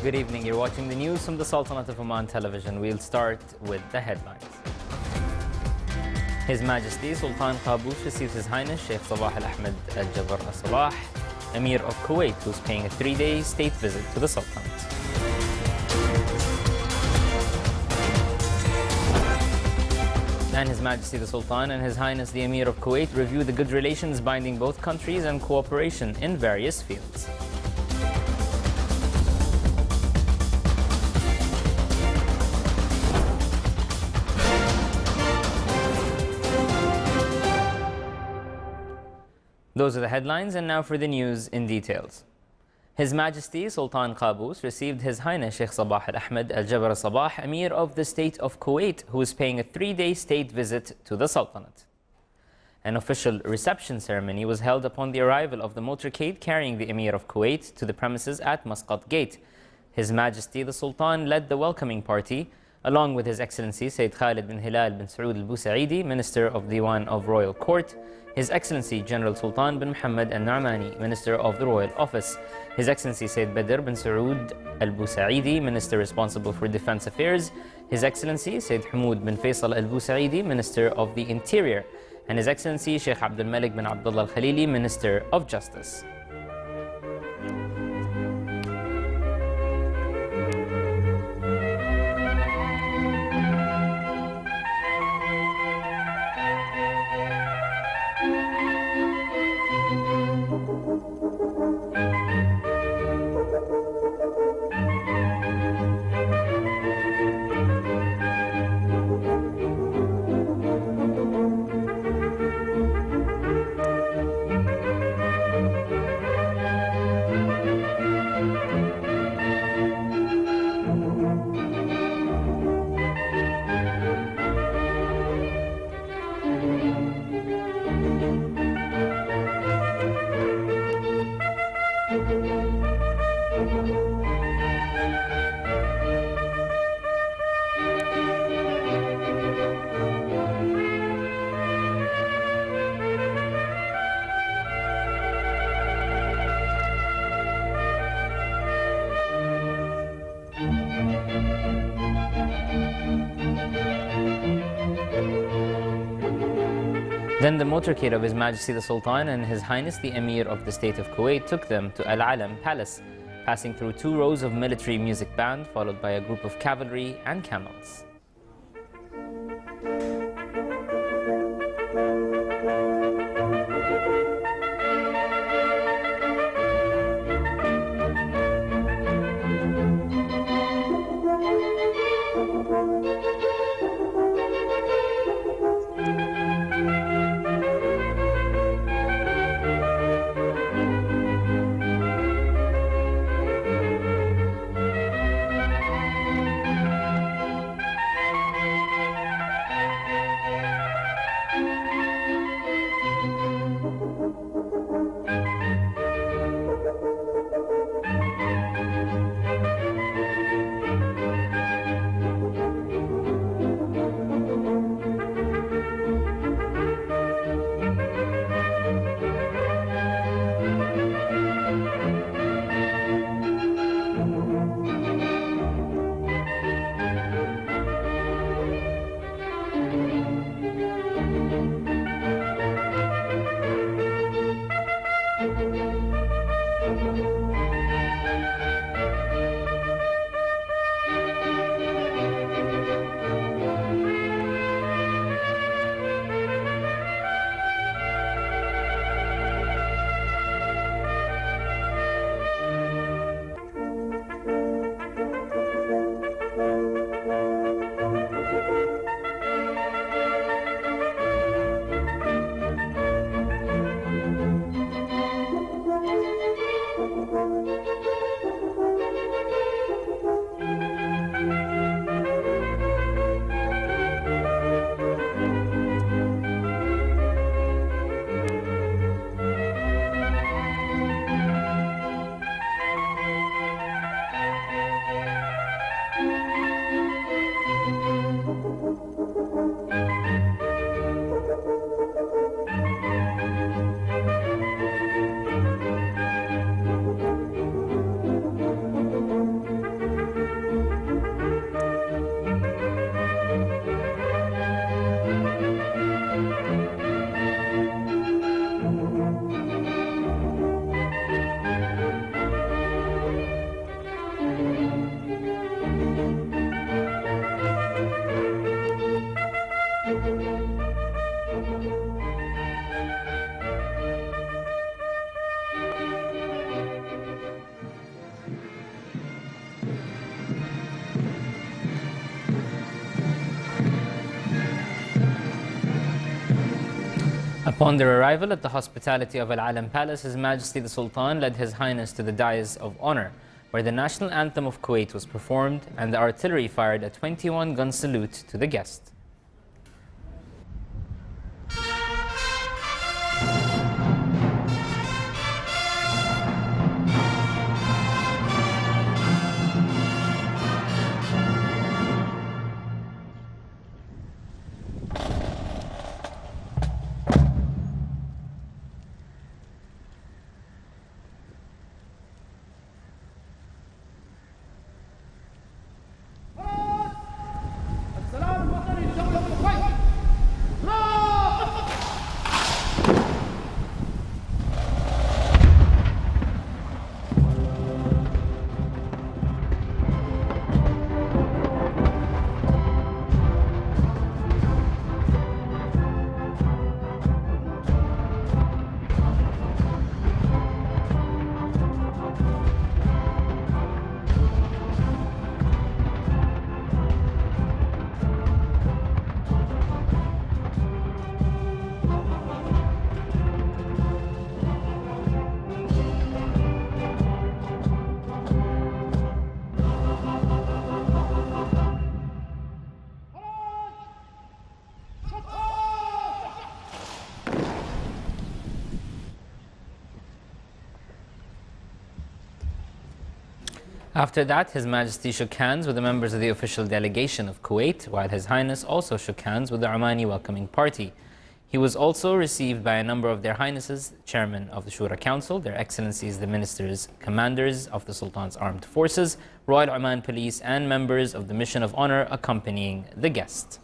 Good evening. You're watching the news from the Sultanate of Oman television. We'll start with the headlines. His Majesty Sultan Qaboos received His Highness Sheikh Sabah Al Ahmed Al Jaber Al Sabah, Emir of Kuwait, who's paying a 3-day state visit to the Sultanate. And His Majesty the Sultan and His Highness the Emir of Kuwait review the good relations binding both countries and cooperation in various fields. Those are the headlines, and now for the news in details. His Majesty Sultan Qaboos received His Highness Sheikh Sabah Al Ahmed Al Jaber Al Sabah, Emir of the State of Kuwait, who is paying a 3-day state visit to the Sultanate. An official reception ceremony was held upon the arrival of the motorcade carrying the Emir of Kuwait to the premises at Muscat Gate. His Majesty the Sultan led the welcoming party, along with His Excellency Sayyid Khalid bin Hilal bin Saud Al Busaidi, Minister of the Diwan of Royal Court, His Excellency General Sultan bin Muhammad Al Na'mani, Minister of the Royal Office, His Excellency Sayyid Badr bin Saud Al Busaidi, Minister responsible for Defense Affairs, His Excellency Sayyid Hamoud bin Faisal Al Busaidi, Minister of the Interior, and His Excellency Sheikh Abdul Malik bin Abdullah Al Khalili, Minister of Justice. Then the motorcade of His Majesty the Sultan and His Highness the Emir of the State of Kuwait took them to Al Alam Palace, passing through 2 rows of military music band, followed by a group of cavalry and camels. Upon their arrival at the hospitality of Al Alam Palace, His Majesty the Sultan led His Highness to the dais of honor, where the national anthem of Kuwait was performed and the artillery fired a 21-gun salute to the guest. After that, His Majesty shook hands with the members of the official delegation of Kuwait, while His Highness also shook hands with the Omani welcoming party. He was also received by a number of Their Highnesses, Chairman of the Shura Council, Their Excellencies the Ministers, Commanders of the Sultan's Armed Forces, Royal Oman Police, and members of the Mission of Honor accompanying the guest.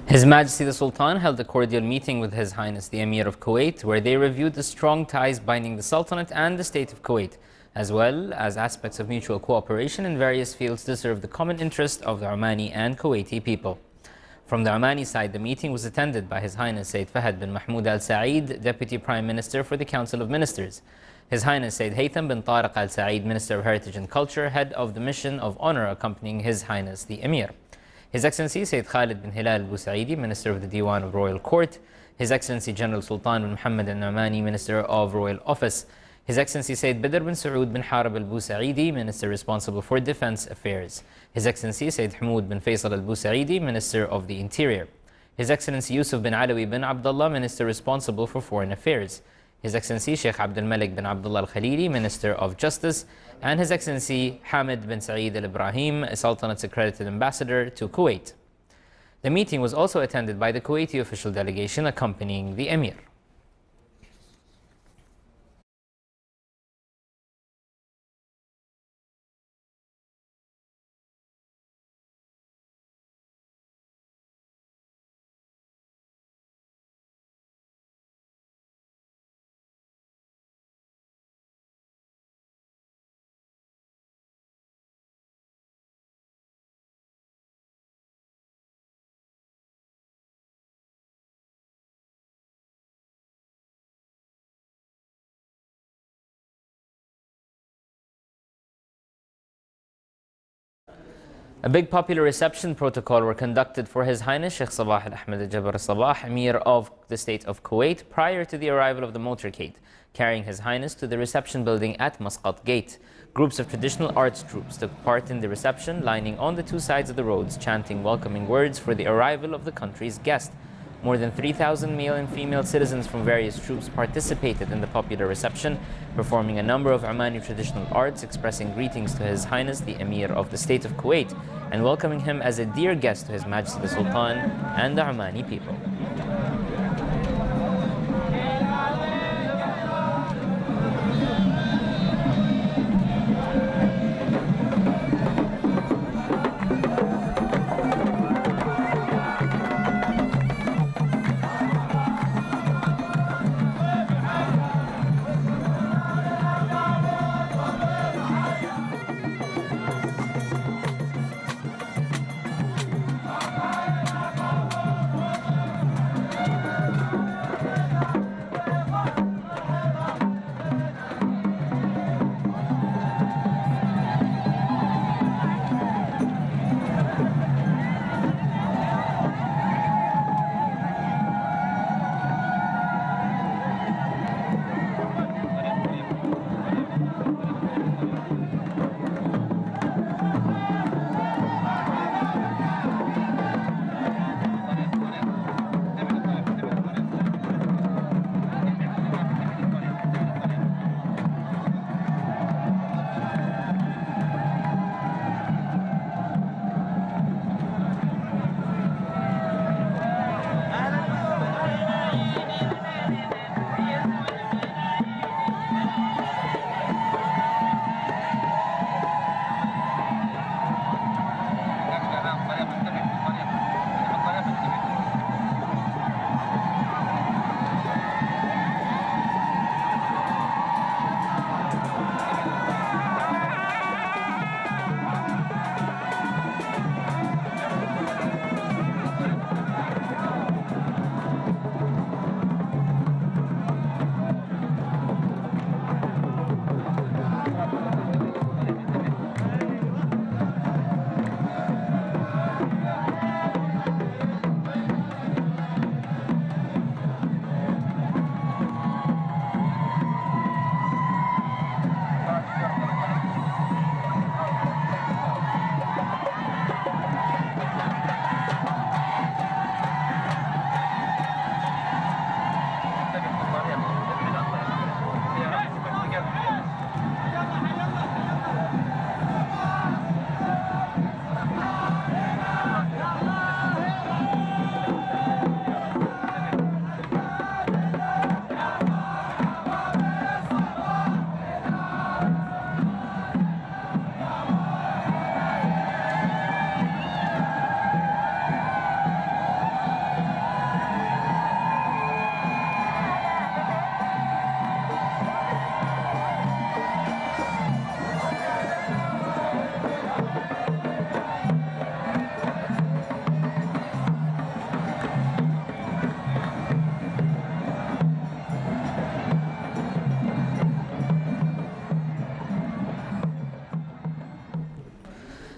His Majesty the Sultan held a cordial meeting with His Highness the Emir of Kuwait, where they reviewed the strong ties binding the Sultanate and the State of Kuwait, as well as aspects of mutual cooperation in various fields to serve the common interest of the Omani and Kuwaiti people. From the Omani side, the meeting was attended by His Highness Sayyid Fahad bin Mahmoud Al Saeed, Deputy Prime Minister for the Council of Ministers, His Highness Sayyid Haytham bin Tariq Al Saeed, Minister of Heritage and Culture, Head of the Mission of Honor accompanying His Highness the Emir, His Excellency Sayyid Khalid bin Hilal Al Busaidi, Minister of the Diwan of Royal Court, His Excellency General Sultan bin Muhammad Al Nu'mani, Minister of Royal Office, His Excellency Sayyid Badr bin Saud bin Harab Al Busaidi, Minister responsible for Defense Affairs, His Excellency Sayyid Hamoud bin Faisal Al Busaidi, Minister of the Interior, His Excellency Yusuf bin Alawi bin Abdullah, Minister responsible for Foreign Affairs, His Excellency Sheikh Abdul Malik bin Abdullah Al Khalili, Minister of Justice, and His Excellency Hamid bin Saeed Al Ibrahim, Sultanate's accredited ambassador to Kuwait. The meeting was also attended by the Kuwaiti official delegation accompanying the Emir. A big popular reception protocol were conducted for His Highness Sheikh Sabah Al-Ahmed Al-Jabr Sabah, Emir of the State of Kuwait, prior to the arrival of the motorcade, carrying His Highness to the reception building at Muscat Gate. Groups of traditional arts troops took part in the reception, lining on the two sides of the roads, chanting welcoming words for the arrival of the country's guest. More than 3,000 male and female citizens from various troops participated in the popular reception, performing a number of Omani traditional arts, expressing greetings to His Highness the Emir of the State of Kuwait, and welcoming him as a dear guest to His Majesty the Sultan and the Omani people.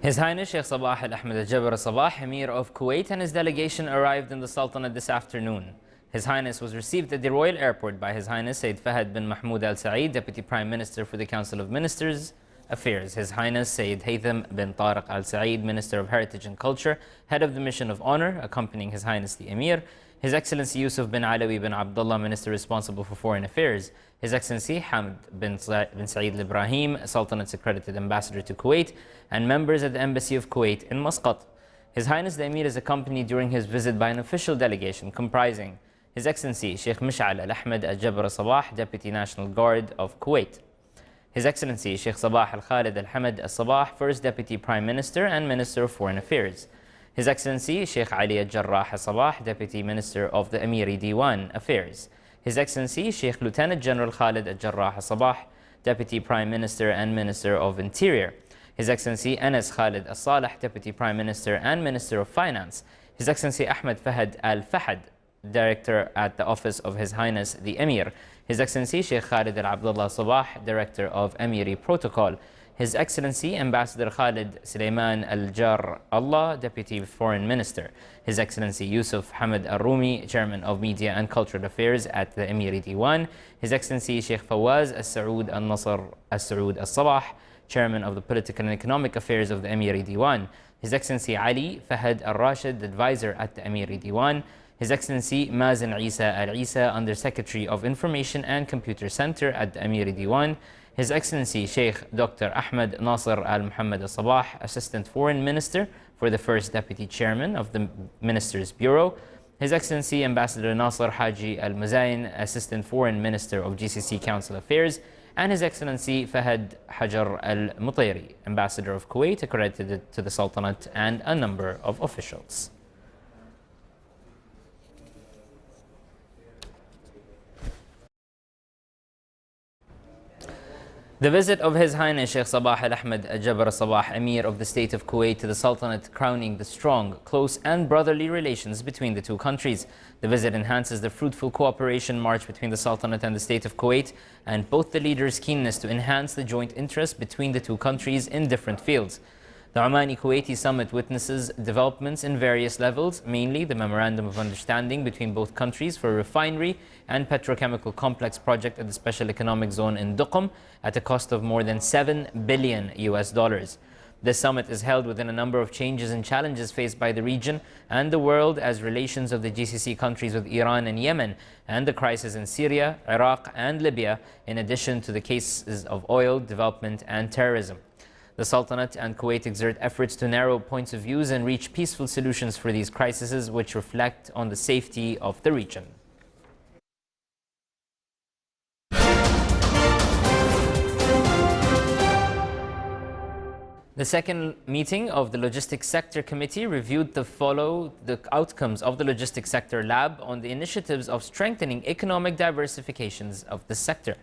His Highness Sheikh Sabah Al-Ahmed Al-Jabr Sabah, Emir of Kuwait, and his delegation arrived in the Sultanate this afternoon. His Highness was received at the Royal Airport by His Highness Sayyid Fahad bin Mahmoud Al Saeed, Deputy Prime Minister for the Council of Ministers Affairs. His Highness Sayyid Haytham bin Tariq Al Saeed, Minister of Heritage and Culture, Head of the Mission of Honor, accompanying His Highness the Emir. His Excellency Yusuf bin Alawi bin Abdullah, Minister responsible for Foreign Affairs. His Excellency Hamd bin Saeed Al Ibrahim, Sultanate's accredited ambassador to Kuwait, and members at the Embassy of Kuwait in Muscat. His Highness the Emir is accompanied during his visit by an official delegation comprising His Excellency Sheikh Mish'al Al-Ahmed Al-Jabr Sabah, Deputy National Guard of Kuwait. His Excellency Sheikh Sabah Al-Khalid Al-Hamad Al-Sabah, First Deputy Prime Minister and Minister of Foreign Affairs. His Excellency Sheikh Ali Al-Jarrah Al-Sabah, Deputy Minister of the Emiri Diwan Affairs. His Excellency Sheikh Lieutenant General Khalid Al-Jarrah Al-Sabah, Deputy Prime Minister and Minister of Interior. His Excellency Anas Khalid Al-Saleh, Deputy Prime Minister and Minister of Finance. His Excellency Ahmed Fahad Al-Fahad, Director at the Office of His Highness the Emir. His Excellency Sheikh Khalid Al-Abdullah Sabah, Director of Emiri Protocol. His Excellency Ambassador Khalid Suleiman Al-Jar Allah, Deputy Foreign Minister. His Excellency Yusuf Hamid Al-Rumi, Chairman of Media and Cultural Affairs at the Emiri Diwan. His Excellency Sheikh Fawaz Al-Saud Al-Nasr Al-Saud Al-Sabah, Chairman of the Political and Economic Affairs of the Emiri Diwan. His Excellency Ali Fahad Al-Rashid, Advisor at the Emiri Diwan. His Excellency Mazen Isa Al-Isa, Under Secretary of Information and Computer Center at the Emiri Diwan. His Excellency Sheikh Dr. Ahmed Nasser Al-Muhammad Al-Sabah, Assistant Foreign Minister for the First Deputy Chairman of the Ministers Bureau. His Excellency Ambassador Nasser Haji Al-Muzayin, Assistant Foreign Minister of GCC Council Affairs. And His Excellency Fahad Hajar Al-Mutairi, Ambassador of Kuwait, accredited to the Sultanate, and a number of officials. The visit of His Highness Sheikh Sabah Al-Ahmed Al-Jabr Sabah, Emir of the State of Kuwait, to the Sultanate, crowning the strong, close and brotherly relations between the two countries. The visit enhances the fruitful cooperation march between the Sultanate and the State of Kuwait, and both the leaders' keenness to enhance the joint interest between the two countries in different fields. The Omani-Kuwaiti summit witnesses developments in various levels, mainly the Memorandum of Understanding between both countries for a refinery and petrochemical complex project at the Special Economic Zone in Duqm at a cost of more than $7 billion. This summit is held within a number of changes and challenges faced by the region and the world, as relations of the GCC countries with Iran and Yemen, and the crisis in Syria, Iraq and Libya, in addition to the cases of oil, development and terrorism. The Sultanate and Kuwait exert efforts to narrow points of views and reach peaceful solutions for these crises, which reflect on the safety of the region. The second meeting of the Logistics Sector Committee reviewed the outcomes of the Logistics Sector Lab on the initiatives of strengthening economic diversifications of the sector.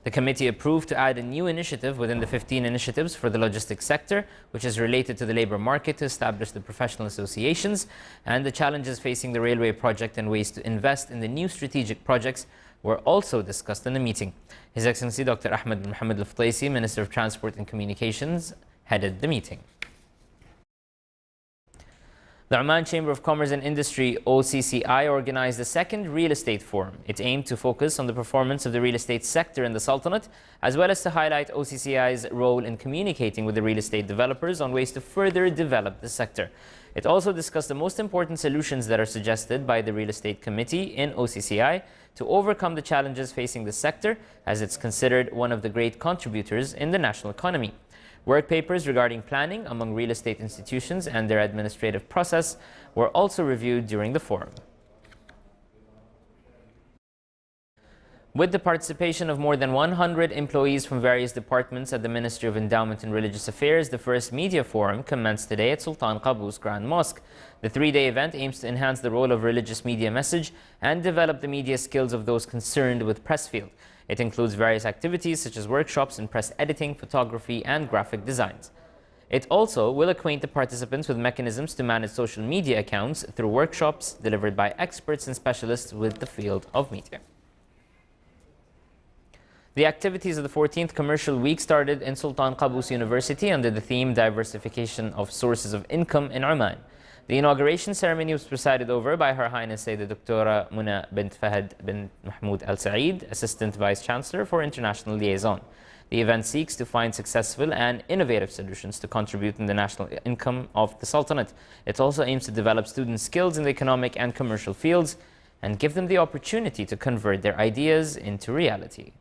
The committee approved to add a new initiative within the 15 initiatives for the logistics sector, which is related to the labor market, to establish the professional associations, and the challenges facing the railway project and ways to invest in the new strategic projects were also discussed in the meeting. His Excellency Dr. Ahmed bin Mohammed Al-Futaisi, Minister of Transport and Communications, headed the meeting. The Oman Chamber of Commerce and Industry, OCCI, organized the second real estate forum. It aimed to focus on the performance of the real estate sector in the Sultanate, as well as to highlight OCCI's role in communicating with the real estate developers on ways to further develop the sector. It also discussed the most important solutions that are suggested by the Real Estate Committee in OCCI to overcome the challenges facing the sector, as it's considered one of the great contributors in the national economy. Work papers regarding planning among real estate institutions and their administrative process were also reviewed during the forum. With the participation of more than 100 employees from various departments at the Ministry of Endowment and Religious Affairs, the first media forum commenced today at Sultan Qaboos Grand Mosque. The three-day event aims to enhance the role of religious media message and develop the media skills of those concerned with press field. It includes various activities such as workshops in press editing, photography, and graphic designs. It also will acquaint the participants with mechanisms to manage social media accounts through workshops delivered by experts and specialists with the field of media. The activities of the 14th Commercial Week started in Sultan Qaboos University under the theme Diversification of Sources of Income in Oman. The inauguration ceremony was presided over by Her Highness Sayyidah Dr. Muna bint Fahad bin Mahmoud Al Saeed, Assistant Vice Chancellor for International Liaison. The event seeks to find successful and innovative solutions to contribute in the national income of the Sultanate. It also aims to develop students' skills in the economic and commercial fields and give them the opportunity to convert their ideas into reality.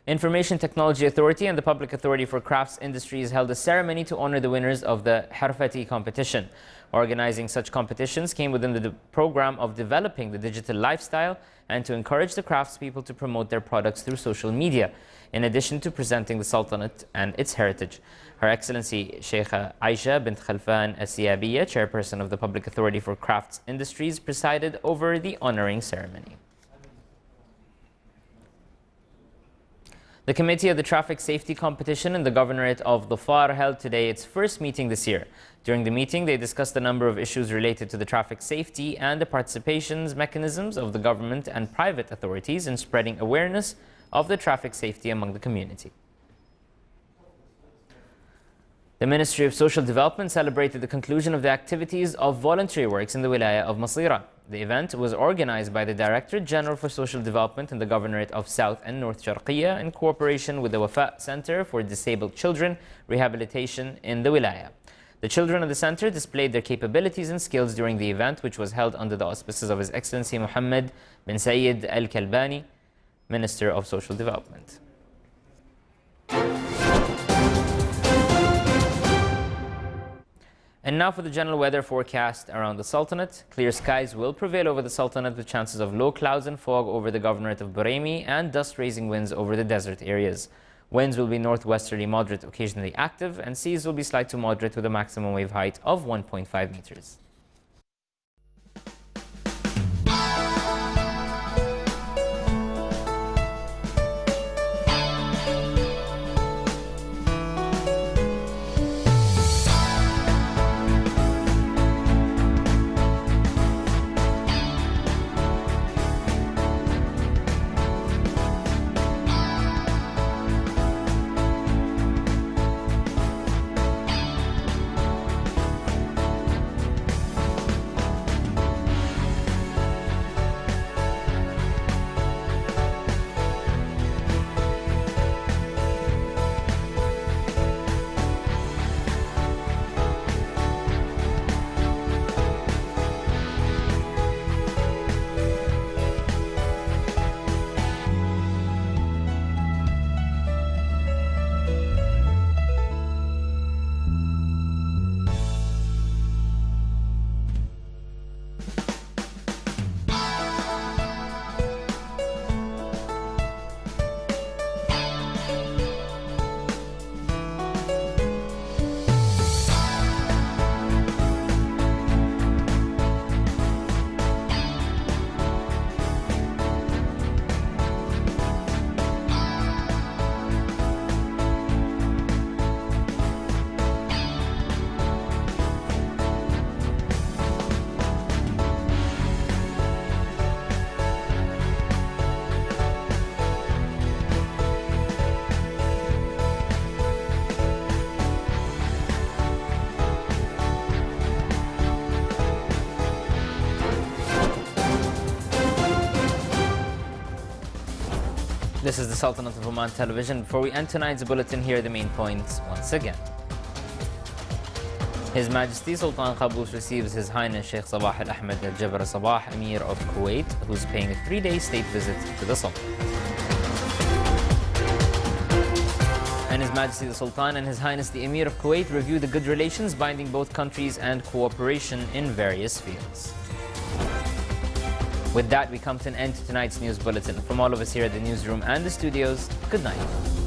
Information Technology Authority and the Public Authority for Crafts Industries held a ceremony to honor the winners of the Harfati competition. Organizing such competitions came within the program of developing the digital lifestyle and to encourage the craftspeople to promote their products through social media, in addition to presenting the Sultanate and its heritage. Her Excellency Sheikha Aisha bint Khalfan As-Siyabiya, Chairperson of the Public Authority for Crafts Industries, presided over the honoring ceremony. The Committee of the Traffic Safety Competition in the Governorate of Dhofar held today its first meeting this year. During the meeting, they discussed a number of issues related to the traffic safety and the participations mechanisms of the government and private authorities in spreading awareness of the traffic safety among the community. The Ministry of Social Development celebrated the conclusion of the activities of voluntary works in the Wilaya of Masira. The event was organized by the Directorate General for Social Development in the Governorate of South and North Sharqiya in cooperation with the Wafa Center for Disabled Children Rehabilitation in the Wilaya. The children of the center displayed their capabilities and skills during the event, which was held under the auspices of His Excellency Muhammad bin Sayyid Al Kalbani, Minister of Social Development. And now for the general weather forecast around the Sultanate. Clear skies will prevail over the Sultanate with chances of low clouds and fog over the Governorate of Buraymi and dust-raising winds over the desert areas. Winds will be northwesterly moderate, occasionally active, and seas will be slight to moderate with a maximum wave height of 1.5 meters. This is the Sultanate of Oman Television. Before we end tonight's bulletin, here are the main points once again. His Majesty Sultan Qaboos receives His Highness Sheikh Sabah Al Ahmed Al Jabr Sabah, Emir of Kuwait, who's paying a 3-day state visit to the Sultan. And His Majesty the Sultan and His Highness the Emir of Kuwait review the good relations binding both countries and cooperation in various fields. With that, we come to an end to tonight's news bulletin. From all of us here at the newsroom and the studios, good night.